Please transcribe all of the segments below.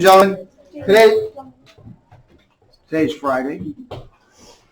Gentlemen, today's Friday,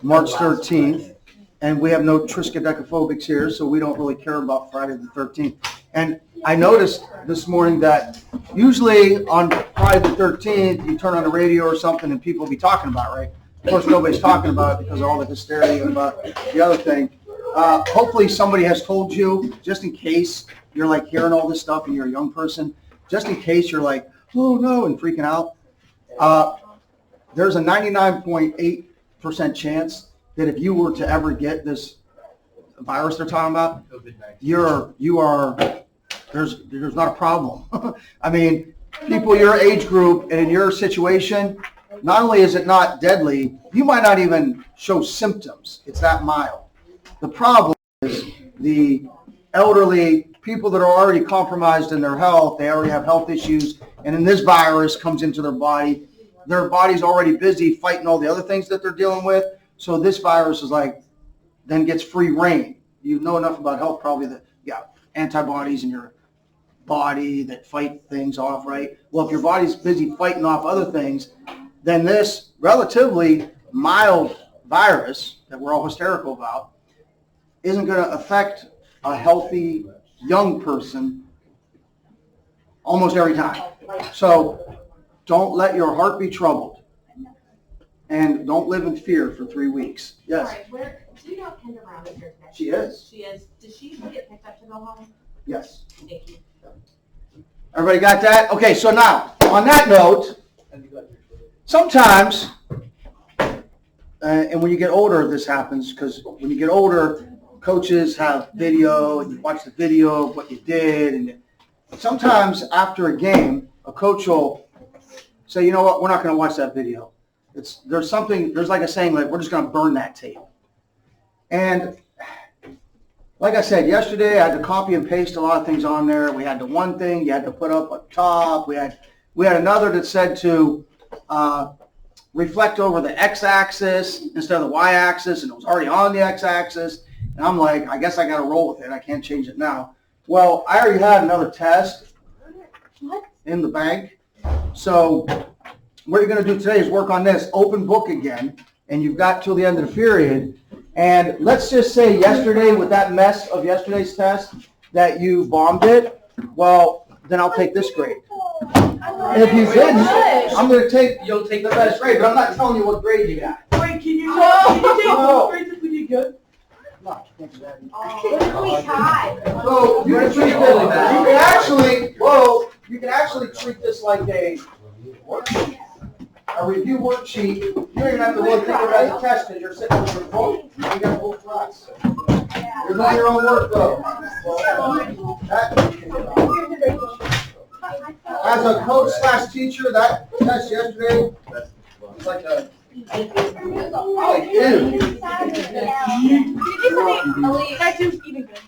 March 13th, and we have no triskaidekaphobics here, so we don't really care about Friday the 13th. And I noticed this morning that usually on Friday the 13th, you turn on the radio or something and people be talking about it, right? Of course, nobody's talking about it because of all the hysteria about the other thing. Hopefully somebody has told you, just in case you're like hearing all this stuff and you're a young person, just in case you're like, oh no, and freaking out. There's a 99.8% chance that if you were to ever get this virus they're talking about, there's not a problem. I mean, people your age group and in your situation, not only is it not deadly, you might not even show symptoms. It's that mild. The problem is the elderly, people that are already compromised in their health, they already have health issues, and then this virus comes into their body. Their body's already busy fighting all the other things that they're dealing with. So this virus is like, then gets free reign. You know enough about health probably that, antibodies in your body that fight things off, right? Well, if your body's busy fighting off other things, then this relatively mild virus that we're all hysterical about isn't going to affect a healthy young person almost every time. So don't let your heart be troubled, and don't live in fear for 3 weeks. Yes. All right, do you know if Kendra Brown is here today? She is. She is. Does she usually get picked up to go home? Yes. Thank you. Everybody got that? Okay, so now, on that note, sometimes, and when you get older, this happens, because when you get older, coaches have video, and you watch the video of what you did, and sometimes after a game, a coach will say, you know what, we're not going to watch that video. There's like a saying, like, we're just going to burn that tape. And like I said, yesterday I had to copy and paste a lot of things on there. We had the one thing you had to put up top. We had another that said to reflect over the x-axis instead of the y-axis, and it was already on the x-axis. And I'm like, I guess I got to roll with it. I can't change it now. Well, I already had another test in the bank. So what you're going to do today is work on this open book again, and you've got till the end of the period. And let's just say yesterday, with that mess of yesterday's test, that you bombed it. Well, then I'll take this grade. And if you didn't, you'll take the best grade, but I'm not telling you what grade you got. Wait, can you take both grades if we did good? No, you can't do that. What if we tie? So you can treat you can actually treat this like a worksheet, a review worksheet. You don't even have to really think of it as a test because you're sitting with your book. You got both class. You're doing your own work though. As a coach / teacher, that test yesterday, it's like a Did you pass these to the east?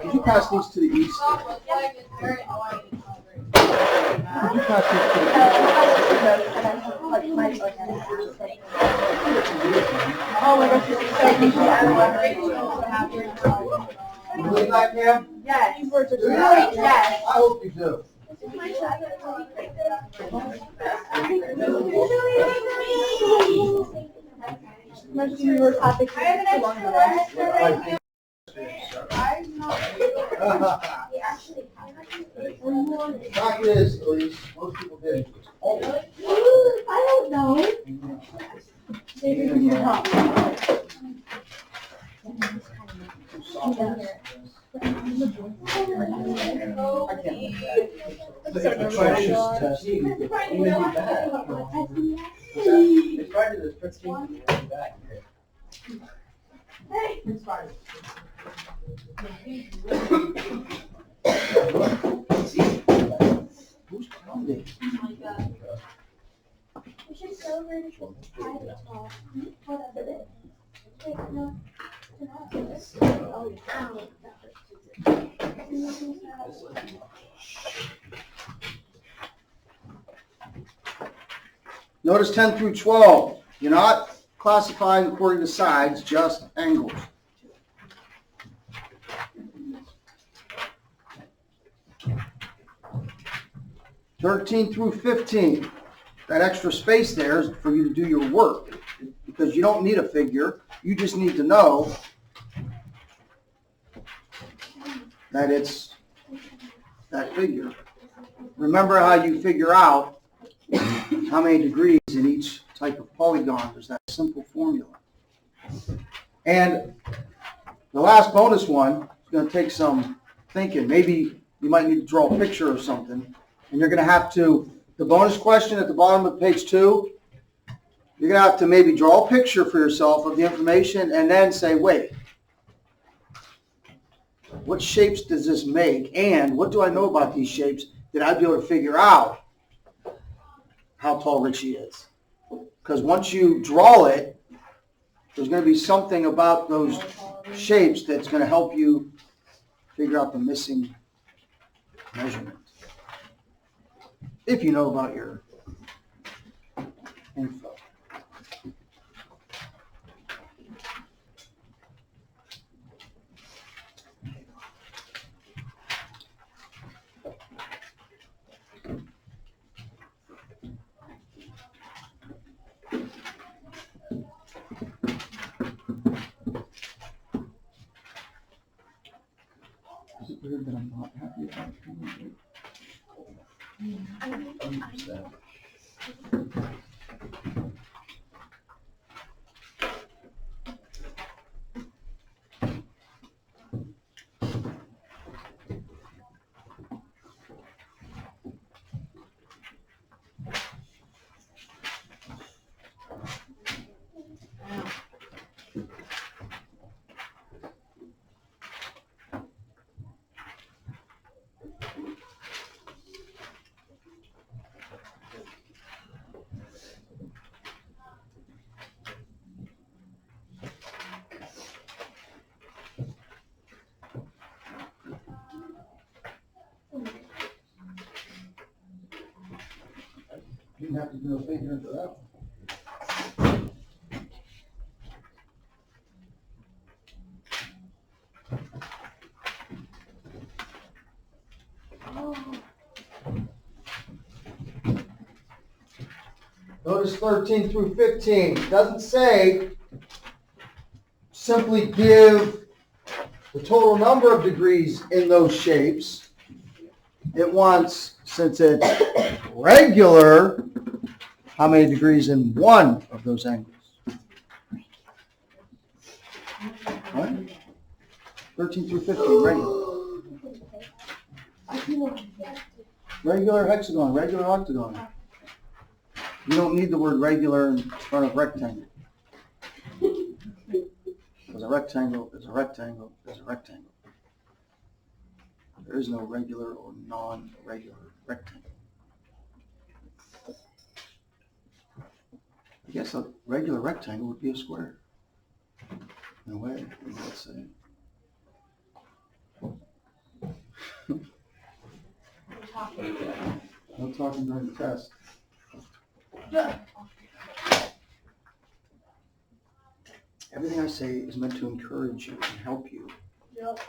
Did you pass these to the east? Oh my gosh, You believe that, Cam? yes. Yes. I hope you do. Fact is, at least, most people did. I don't know. Who's coming? We should go over to private talk. Whatever it is. Wait, no. Oh, Notice 10 through 12. You're not classifying according to sides, just angles. 13 through 15, that extra space there is for you to do your work, because you don't need a figure. You just need to know that it's that figure. Remember how you figure out how many degrees in each type of polygon. There's that simple formula. And the last bonus one is going to take some thinking. Maybe you might need to draw a picture or something, and you're going to have to, the bonus question at the bottom of page 2, you're going to have to maybe draw a picture for yourself of the information and then say, wait, what shapes does this make, and what do I know about these shapes that I'd be able to figure out how tall Richie is? Because once you draw it, there's going to be something about those shapes that's going to help you figure out the missing measurement. If you know about your info. Is it weird that I'm not happy about it? You didn't have to do a figure for that one. Notice 13 through 15. It doesn't say simply give the total number of degrees in those shapes. It wants, since it's regular, how many degrees in one of those angles? What? 13 through 15, regular. Regular hexagon, regular octagon. You don't need the word regular in front of rectangle. Because a rectangle is a rectangle is a rectangle. There is no regular or non-regular rectangle. I guess a regular rectangle would be a square. In a way, let's say. No talking during the test. Everything I say is meant to encourage you and help you. Yep.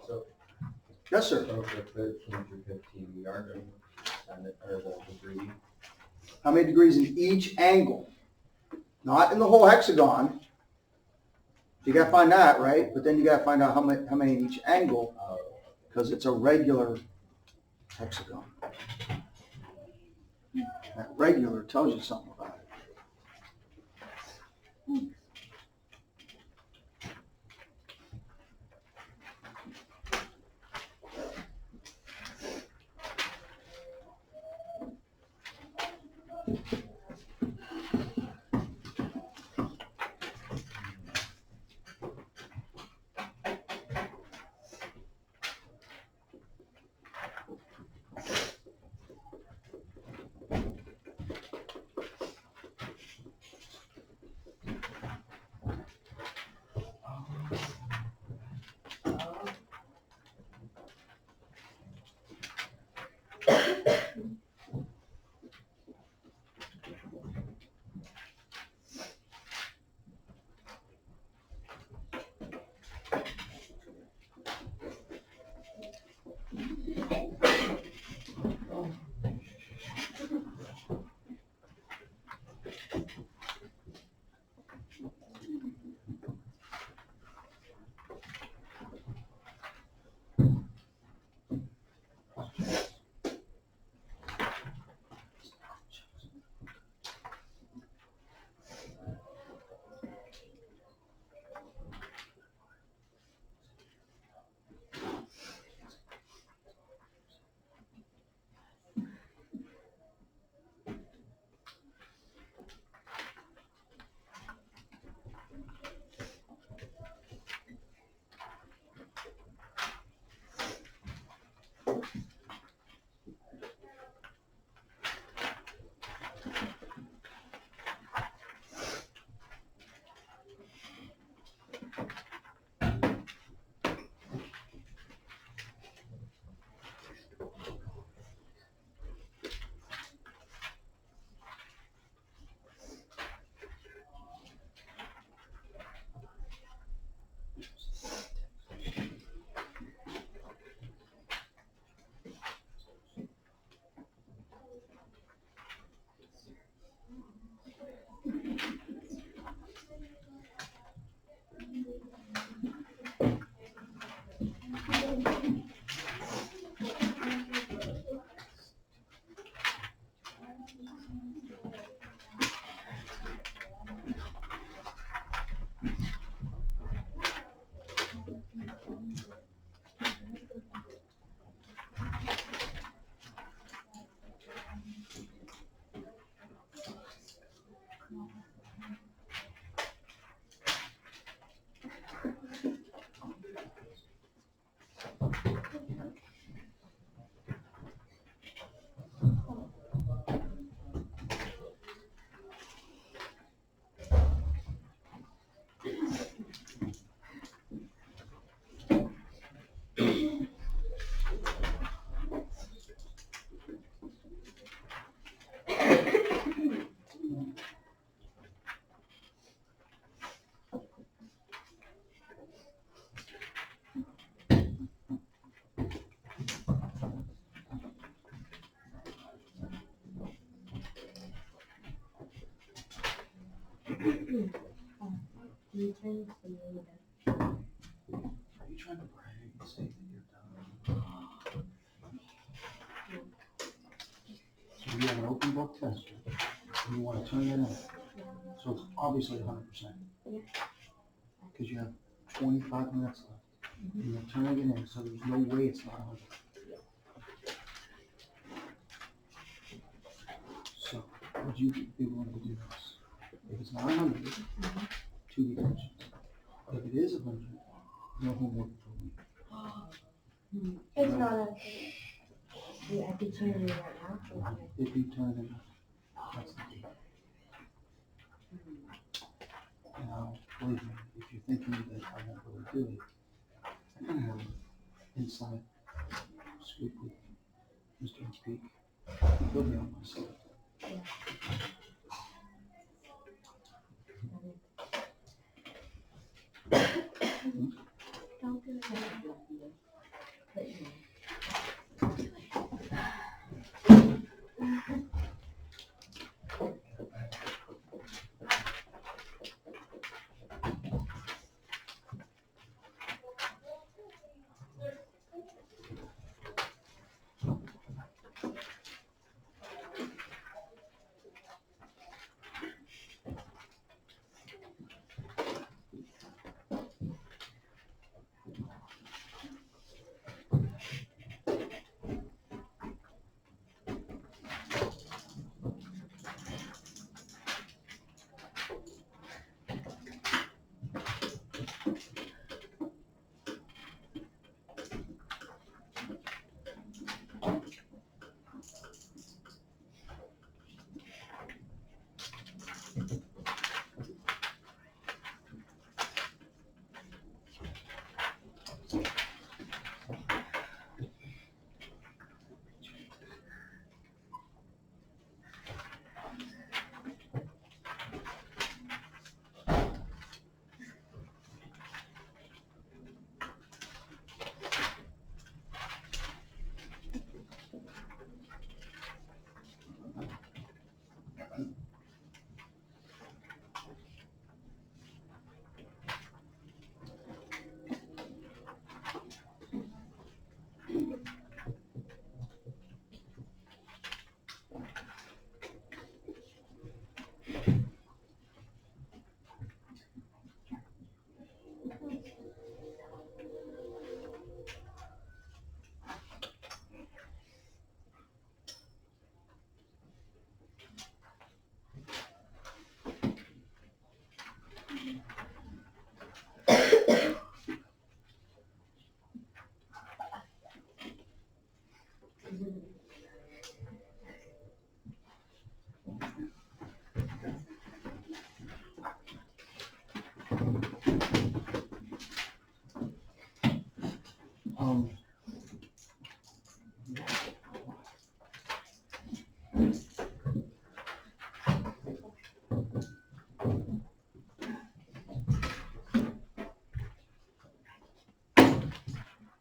So, Yes, sir. so for 13 through 15, we are going to send it, or the degree. How many degrees in each angle? Not in the whole hexagon. You got to find that, right? But then you got to find out how many in each angle, because it's a regular hexagon. That regular tells you something about it. Are you trying to brag and say that you're done? So you have an open book test, and you want to turn it in. So it's obviously 100%. Because you have 25 minutes left. And you're turning it in, so there's no way it's not 100. So, would you be willing to do this? If it's not 100, 2 deductions. If it is 100, no homework for a week. It's not a. I could turn it in right now. If you turn it in, that's the deal. Now, believe me, if you're thinking that I won't really do it, I'm gonna have an inside scoop with Mr. Peak. He'll be on my side. Don't do it.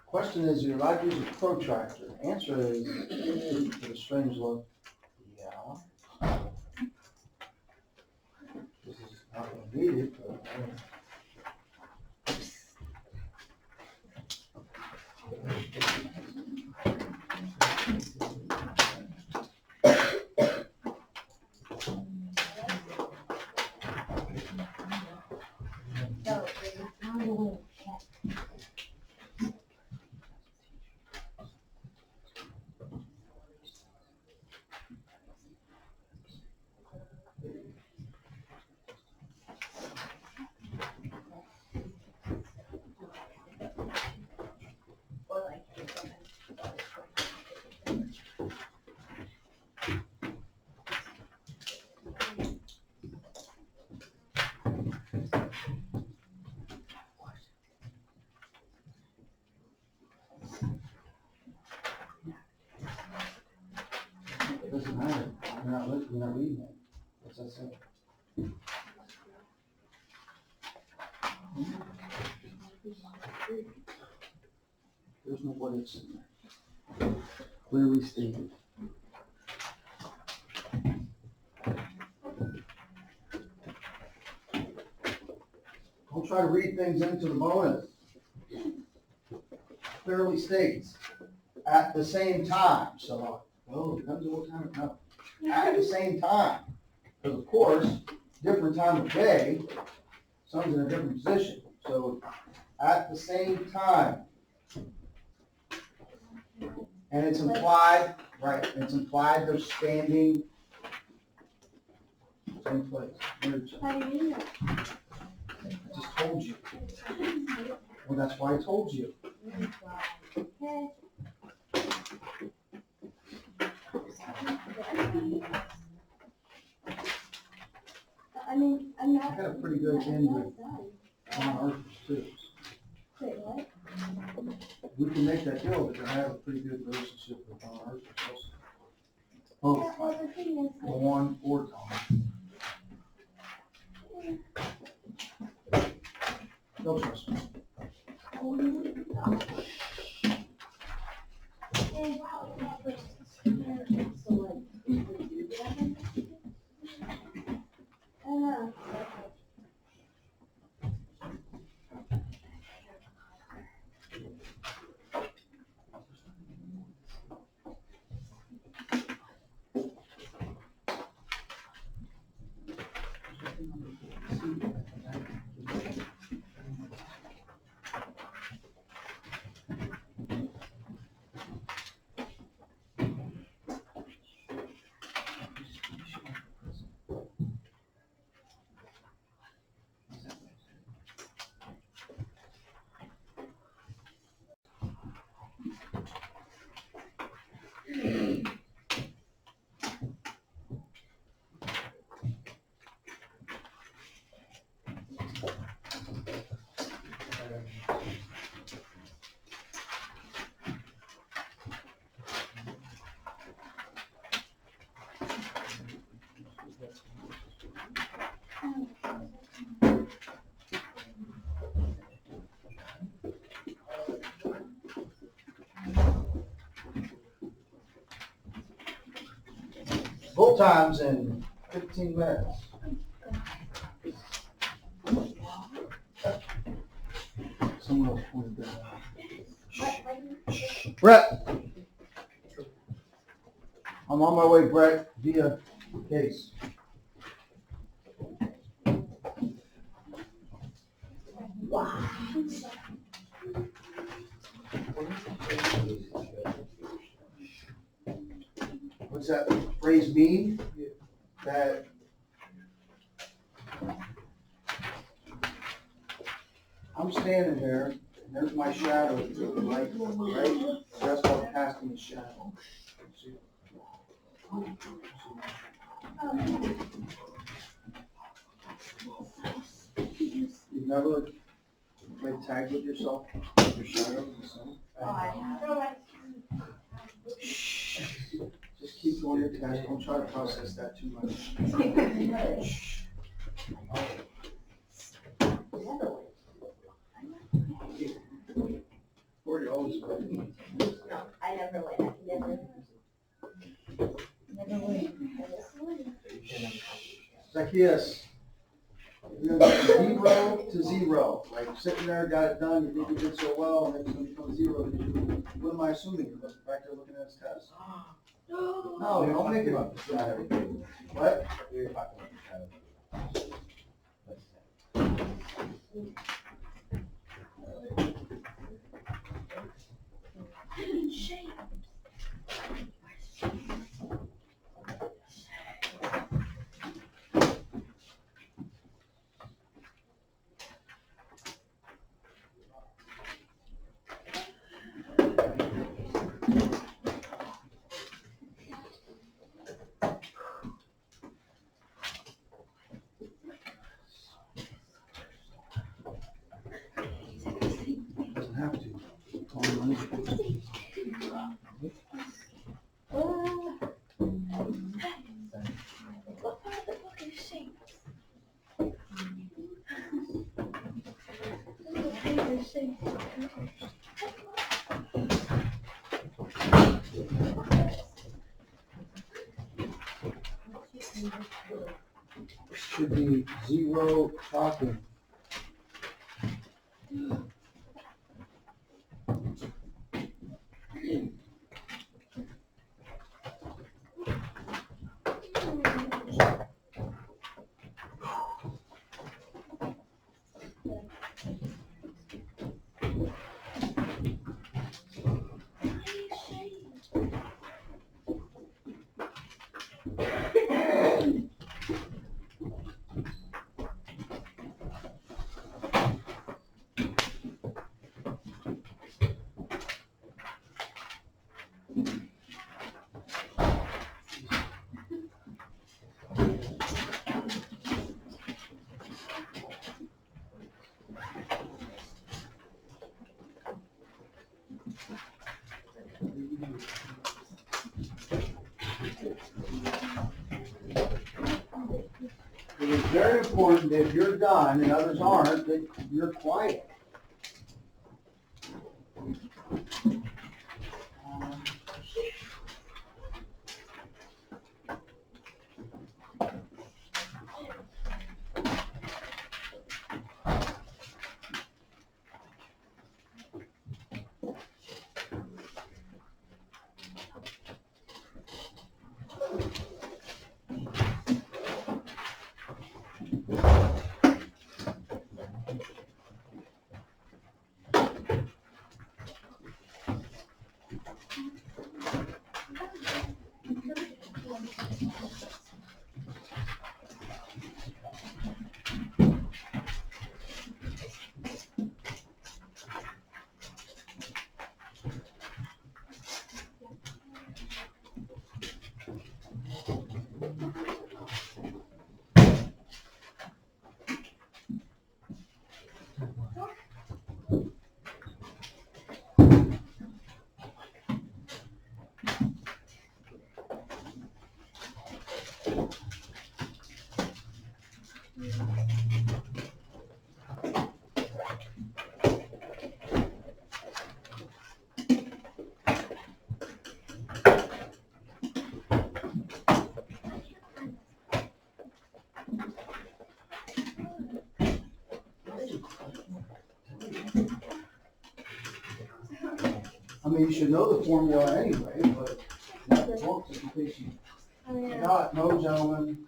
Question is, you're allowed to use a protractor. Answer is, with a strange look, yeah. This is not gonna beat it, but. It doesn't matter, you're not reading it. What's that say? There's no what ifs in there. Clearly stated. try to read things into the bonus. Clearly states, at the same time, so, well, depends on what time, no, at the same time. Because of course, different time of day, sun's in a different position, so at the same time. And it's implied, right, it's implied they're standing same place. How do you know? I just told you. Well, that's why I told you. Okay. I mean, I'm not. I got a pretty good end I'm with not done. on ours too. Wait, what? We can make that deal, but I have a pretty good relationship with Don Arthur also. Yeah, Both, well, the thing is, like, Dawn or Tom. They'll trust me. Full times in 15 minutes. Someone else pointed that out. Brett! I'm on my way, Brett, via case. What's that phrase mean? That I'm standing there, and there's my shadow to the right, right? That's called casting a shadow. See? You've never played tag with yourself, your shadow in the sun? Oh, I have. Just keep doing your task, don't try to process that too much. Corey always. No, I never win. Never. Never win. Zacchaeus, you're going from 0 to 0, like sitting there, got it done, you think you did so well, and then it's going to become 0. Did you, what am I assuming? You're back there looking at his test. No, don't make it up. What? We were talking about the shadow. Doesn't have to. It's all money. Should be 0 talking. It is very important that if you're done and others aren't, that you're quiet. I mean, you should know the formula anyway, but not the book, just in case you forgot. No, gentlemen.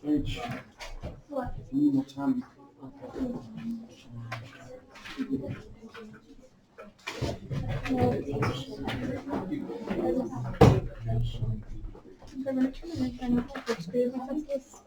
Rich, What? you need more time. I'm gonna turn my phone off, which is this.